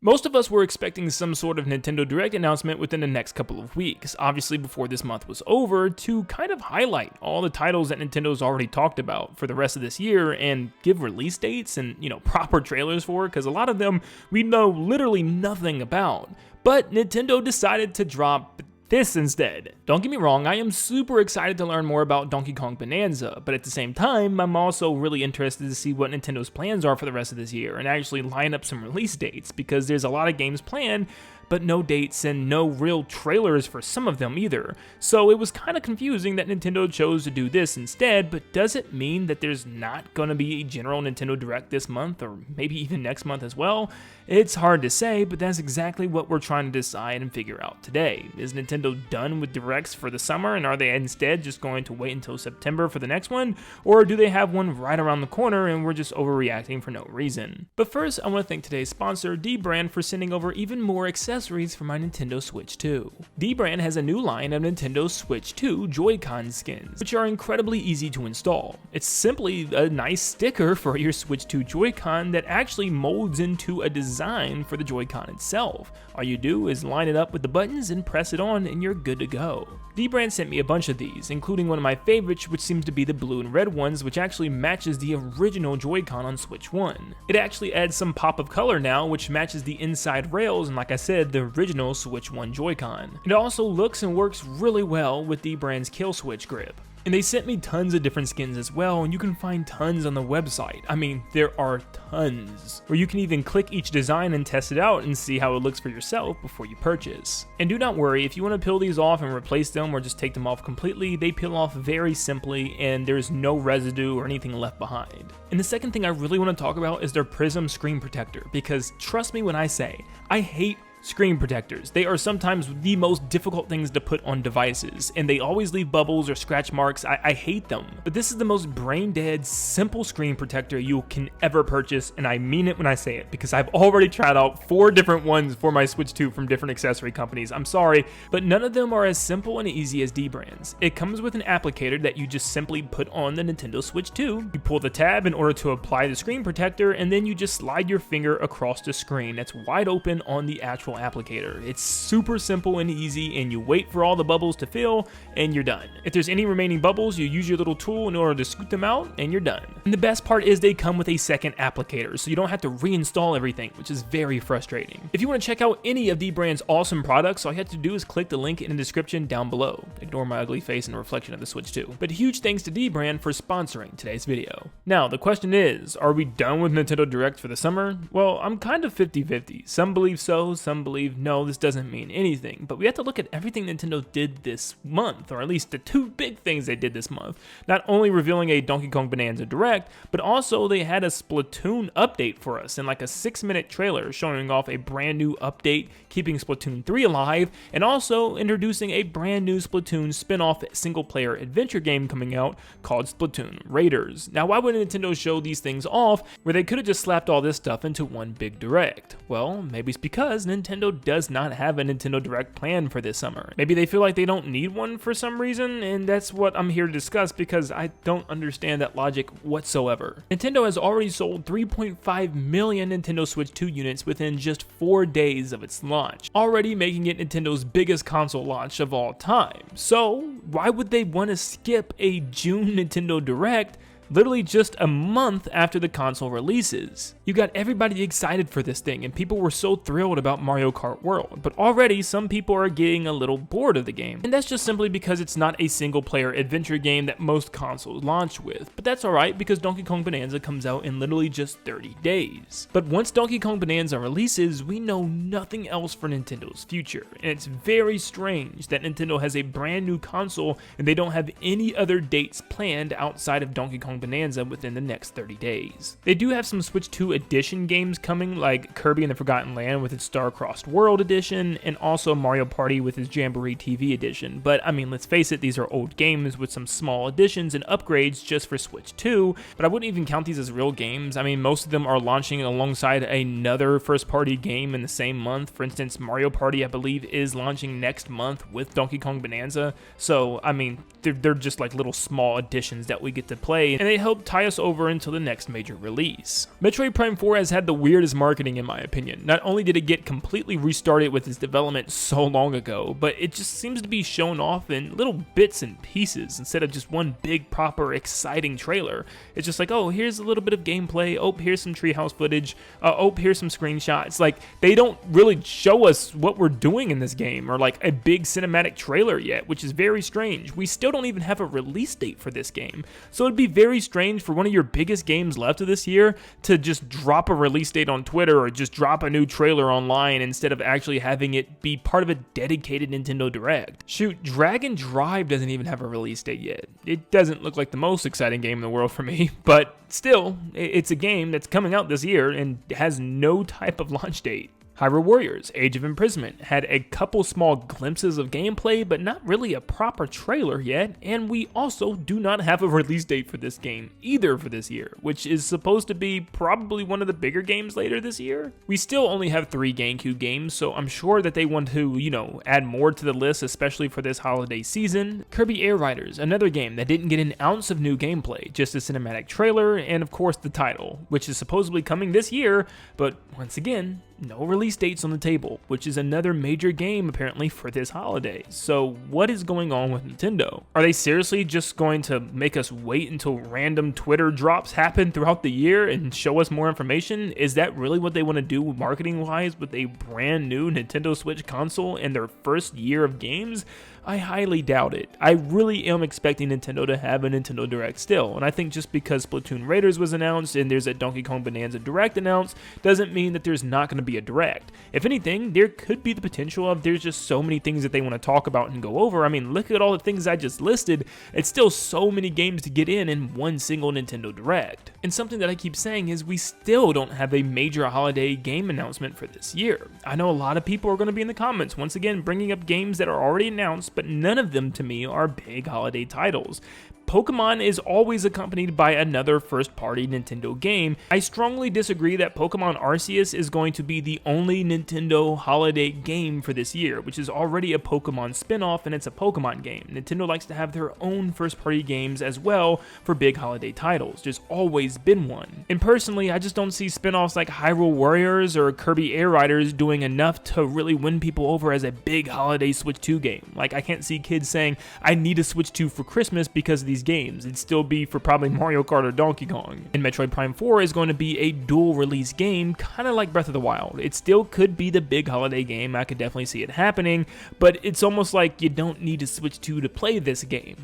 Most of us were expecting some sort of Nintendo Direct announcement within the next couple of weeks, obviously before this month was over, to kind of highlight all the titles that Nintendo's already talked about for the rest of this year and give release dates and, proper trailers for, because a lot of them we know literally nothing about. But Nintendo decided to drop this instead. Don't get me wrong, I am super excited to learn more about Donkey Kong Bonanza, but at the same time, I'm also really interested to see what Nintendo's plans are for the rest of this year and actually line up some release dates, because there's a lot of games planned, but no dates and no real trailers for some of them either. So it was kind of confusing that Nintendo chose to do this instead, but does it mean that there's not going to be a general Nintendo Direct this month, or maybe even next month as well? It's hard to say, but that's exactly what we're trying to decide and figure out today. Is Nintendo done with Directs for the summer, and are they instead just going to wait until September for the next one? Or do they have one right around the corner and we're just overreacting for no reason? But first, I want to thank today's sponsor, Dbrand, for sending over even more accessories for my Nintendo Switch 2. Dbrand has a new line of Nintendo Switch 2 Joy-Con skins, which are incredibly easy to install. It's simply a nice sticker for your Switch 2 Joy-Con that actually molds into a design for the Joy-Con itself. All you do is line it up with the buttons and press it on and you're good to go. Dbrand sent me a bunch of these, including one of my favorites, which seems to be the blue and red ones, which actually matches the original Joy-Con on Switch 1. It actually adds some pop of color now, which matches the inside rails, and like I said, the original Switch 1 Joy-Con. It also looks and works really well with Dbrand's kill switch grip. And they sent me tons of different skins as well, and you can find tons on the website. I mean, there are tons, where you can even click each design and test it out and see how it looks for yourself before you purchase. And do not worry, if you want to peel these off and replace them or just take them off completely, they peel off very simply and there's no residue or anything left behind. And the second thing I really want to talk about is their Prism screen protector, because trust me when I say, I hate screen protectors. They are sometimes the most difficult things to put on devices, and they always leave bubbles or scratch marks. I hate them. But this is the most brain-dead, simple screen protector you can ever purchase, and I mean it when I say it, because I've already tried out 4 different ones for my Switch 2 from different accessory companies. I'm sorry, but none of them are as simple and easy as Dbrand's. It comes with an applicator that you just simply put on the Nintendo Switch 2. You pull the tab in order to apply the screen protector, and then you just slide your finger across the screen that's wide open on the actual applicator. It's super simple and easy, and you wait for all the bubbles to fill and you're done. If there's any remaining bubbles, you use your little tool in order to scoot them out and you're done. And the best part is they come with a second applicator, so you don't have to reinstall everything, which is very frustrating. If you want to check out any of Dbrand's awesome products, all you have to do is click the link in the description down below. Ignore my ugly face and reflection of the Switch 2. But huge thanks to Dbrand for sponsoring today's video. Now, the question is, are we done with Nintendo Direct for the summer? Well, I'm kind of 50-50. Some believe so, some believe no, this doesn't mean anything. But we have to look at everything Nintendo did this month, or at least the 2 big things they did this month. Not only revealing a Donkey Kong Bonanza Direct, but also they had a Splatoon update for us in like a 6-minute trailer showing off a brand new update, keeping Splatoon 3 alive, and also introducing a brand new Splatoon spin-off single-player adventure game coming out called Splatoon Raiders. Now, why would Nintendo show these things off where they could have just slapped all this stuff into one big Direct? Well, maybe it's because Nintendo does not have a Nintendo Direct plan for this summer. Maybe they feel like they don't need one for some reason, and that's what I'm here to discuss, because I don't understand that logic whatsoever. Nintendo has already sold 3.5 million Nintendo Switch 2 units within just 4 days of its launch, already making it Nintendo's biggest console launch of all time. So why would they want to skip a June Nintendo Direct literally just a month after the console releases? You got everybody excited for this thing, and people were so thrilled about Mario Kart World, but already some people are getting a little bored of the game, and that's just simply because it's not a single-player adventure game that most consoles launch with. But that's alright, because Donkey Kong Bonanza comes out in literally just 30 days. But once Donkey Kong Bonanza releases, we know nothing else for Nintendo's future, and it's very strange that Nintendo has a brand new console and they don't have any other dates planned outside of Donkey Kong Bonanza within the next 30 days. They do have some Switch 2 edition games coming, like Kirby and the Forgotten Land with its Star-Crossed World edition, and also Mario Party with its Jamboree TV edition. But I mean, let's face it, these are old games with some small additions and upgrades just for Switch 2, but I wouldn't even count these as real games. I mean, most of them are launching alongside another first-party game in the same month. For instance, Mario Party, I believe, is launching next month with Donkey Kong Bonanza. So, I mean, they're just like little small additions that we get to play, and they help tie us over until the next major release. Metroid Prime 4 has had the weirdest marketing in my opinion. Not only did it get completely restarted with its development so long ago, but it just seems to be shown off in little bits and pieces instead of just one big proper exciting trailer. It's just like, oh, here's a little bit of gameplay, oh, here's some treehouse footage, oh, here's some screenshots. Like, they don't really show us what we're doing in this game or like a big cinematic trailer yet, which is very strange. We still don't even have a release date for this game, so it'd be very strange for one of your biggest games left of this year to just drop a release date on Twitter or just drop a new trailer online instead of actually having it be part of a dedicated Nintendo Direct. Shoot, Dragon Drive doesn't even have a release date yet. It doesn't look like the most exciting game in the world for me, but still, it's a game that's coming out this year and has no type of launch date. Hyrule Warriors Age of Imprisonment had a couple small glimpses of gameplay, but not really a proper trailer yet, and we also do not have a release date for this game either for this year, which is supposed to be probably one of the bigger games later this year. We still only have 3 GameCube games, so I'm sure that they want to, add more to the list, especially for this holiday season. Kirby Air Riders, another game that didn't get an ounce of new gameplay, just a cinematic trailer, and of course the title, which is supposedly coming this year, but once again, no release dates on the table, which is another major game apparently for this holiday. So what is going on with Nintendo? Are they seriously just going to make us wait until random Twitter drops happen throughout the year and show us more information? Is that really what they want to do marketing wise with a brand new Nintendo Switch console in their first year of games? I highly doubt it. I really am expecting Nintendo to have a Nintendo Direct still, and I think just because Splatoon Raiders was announced and there's a Donkey Kong Bonanza Direct announced doesn't mean that there's not going to be a Direct. If anything, there could be the potential of there's just so many things that they want to talk about and go over. I mean, look at all the things I just listed. It's still so many games to get in one single Nintendo Direct. And something that I keep saying is we still don't have a major holiday game announcement for this year. I know a lot of people are going to be in the comments once again bringing up games that are already announced, but none of them to me are big holiday titles. Pokemon is always accompanied by another first-party Nintendo game. I strongly disagree that Pokemon Arceus is going to be the only Nintendo holiday game for this year, which is already a Pokemon spin-off and it's a Pokemon game. Nintendo likes to have their own first-party games as well for big holiday titles. There's always been one. And personally, I just don't see spin-offs like Hyrule Warriors or Kirby Air Riders doing enough to really win people over as a big holiday Switch 2 game. Like, I can't see kids saying, I need a Switch 2 for Christmas because of these games. It'd still be for probably Mario Kart or Donkey Kong. And Metroid Prime 4 is going to be a dual release game, kind of like Breath of the Wild. It still could be the big holiday game. I could definitely see it happening, but it's almost like you don't need to Switch 2 to play this game,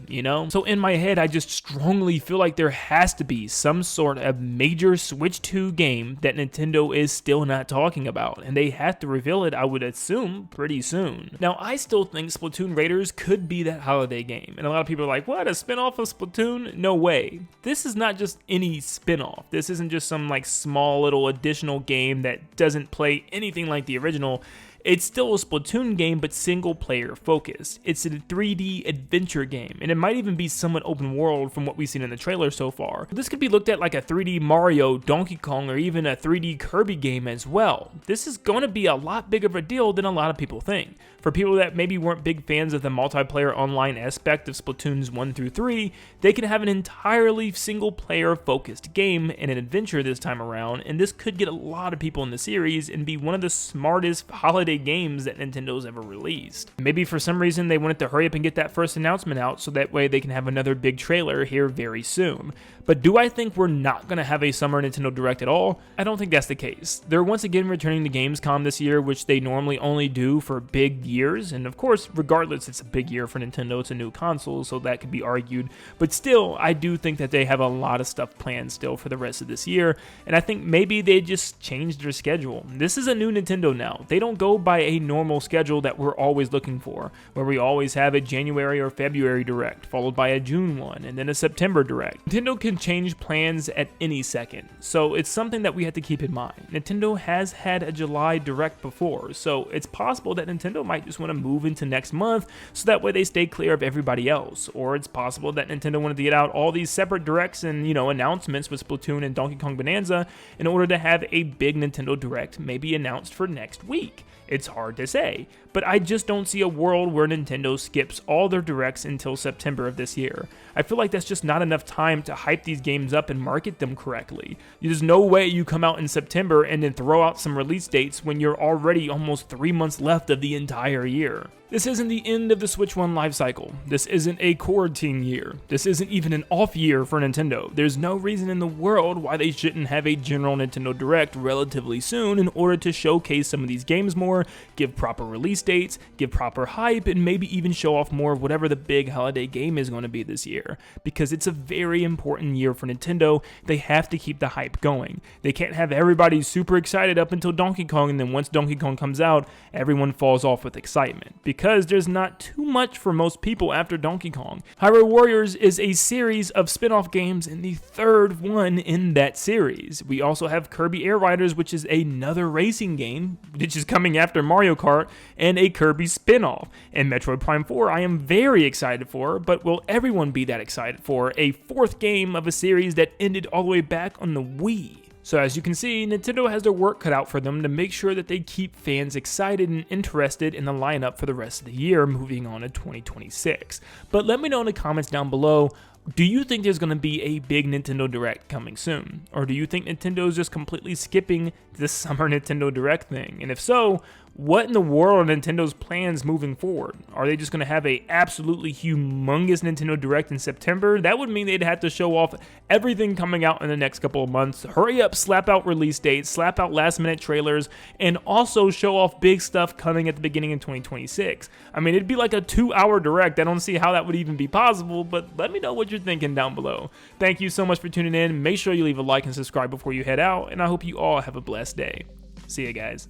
So in my head, I just strongly feel like there has to be some sort of major Switch 2 game that Nintendo is still not talking about, and they have to reveal it, I would assume, pretty soon. Now, I still think Splatoon Raiders could be that holiday game, and a lot of people are like, what, a spin-off of Splatoon? No way. This is not just any spin-off. This isn't just some like small little additional game that doesn't play anything like the original. It's still a Splatoon game, but single-player focused. It's a 3D adventure game, and it might even be somewhat open world from what we've seen in the trailer so far. This could be looked at like a 3D Mario, Donkey Kong, or even a 3D Kirby game as well. This is going to be a lot bigger of a deal than a lot of people think. For people that maybe weren't big fans of the multiplayer online aspect of Splatoons 1 through 3, they can have an entirely single-player focused game and an adventure this time around, and this could get a lot of people in the series and be one of the smartest holiday games that Nintendo's ever released. Maybe for some reason they wanted to hurry up and get that first announcement out so that way they can have another big trailer here very soon. But do I think we're not going to have a summer Nintendo Direct at all? I don't think that's the case. They're once again returning to Gamescom this year, which they normally only do for big years, and of course, regardless, it's a big year for Nintendo. It's a new console, so that could be argued. But still, I do think that they have a lot of stuff planned still for the rest of this year, and I think maybe they just changed their schedule. This is a new Nintendo now. They don't go by a normal schedule that we're always looking for, where we always have a January or February Direct, followed by a June one, and then a September Direct. Nintendo can change plans at any second, so it's something that we have to keep in mind. Nintendo has had a July Direct before, so it's possible that Nintendo might just want to move into next month so that way they stay clear of everybody else, or it's possible that Nintendo wanted to get out all these separate Directs and, announcements with Splatoon and Donkey Kong Bonanza in order to have a big Nintendo Direct maybe announced for next week. It's hard to say, but I just don't see a world where Nintendo skips all their directs until September of this year. I feel like that's just not enough time to hype these games up and market them correctly. There's no way you come out in September and then throw out some release dates when you're already almost 3 months left of the entire year. This isn't the end of the Switch 1 life cycle. This isn't a quarantine year. This isn't even an off year for Nintendo. There's no reason in the world why they shouldn't have a general Nintendo Direct relatively soon in order to showcase some of these games more, give proper release dates, give proper hype, and maybe even show off more of whatever the big holiday game is going to be this year. Because it's a very important year for Nintendo, they have to keep the hype going. They can't have everybody super excited up until Donkey Kong, and then once Donkey Kong comes out, everyone falls off with excitement. Because there's not too much for most people after Donkey Kong. Hyrule Warriors is a series of spin-off games and the third one in that series. We also have Kirby Air Riders, which is another racing game, which is coming after Mario Kart, and a Kirby spin-off. And Metroid Prime 4 I am very excited for, but will everyone be that excited for? A fourth game of a series that ended all the way back on the Wii. So as you can see, Nintendo has their work cut out for them to make sure that they keep fans excited and interested in the lineup for the rest of the year moving on to 2026. But let me know in the comments down below, do you think there's going to be a big Nintendo Direct coming soon? Or do you think Nintendo is just completely skipping this summer Nintendo Direct thing? And if so, what in the world are Nintendo's plans moving forward? Are they just going to have a absolutely humongous Nintendo Direct in September? That would mean they'd have to show off everything coming out in the next couple of months. Hurry up, slap out release dates, slap out last minute trailers, and also show off big stuff coming at the beginning of 2026. I mean, it'd be like a 2-hour Direct. I don't see how that would even be possible, but let me know what you're thinking down below. Thank you so much for tuning in. Make sure you leave a like and subscribe before you head out, and I hope you all have a blessed day. See you guys.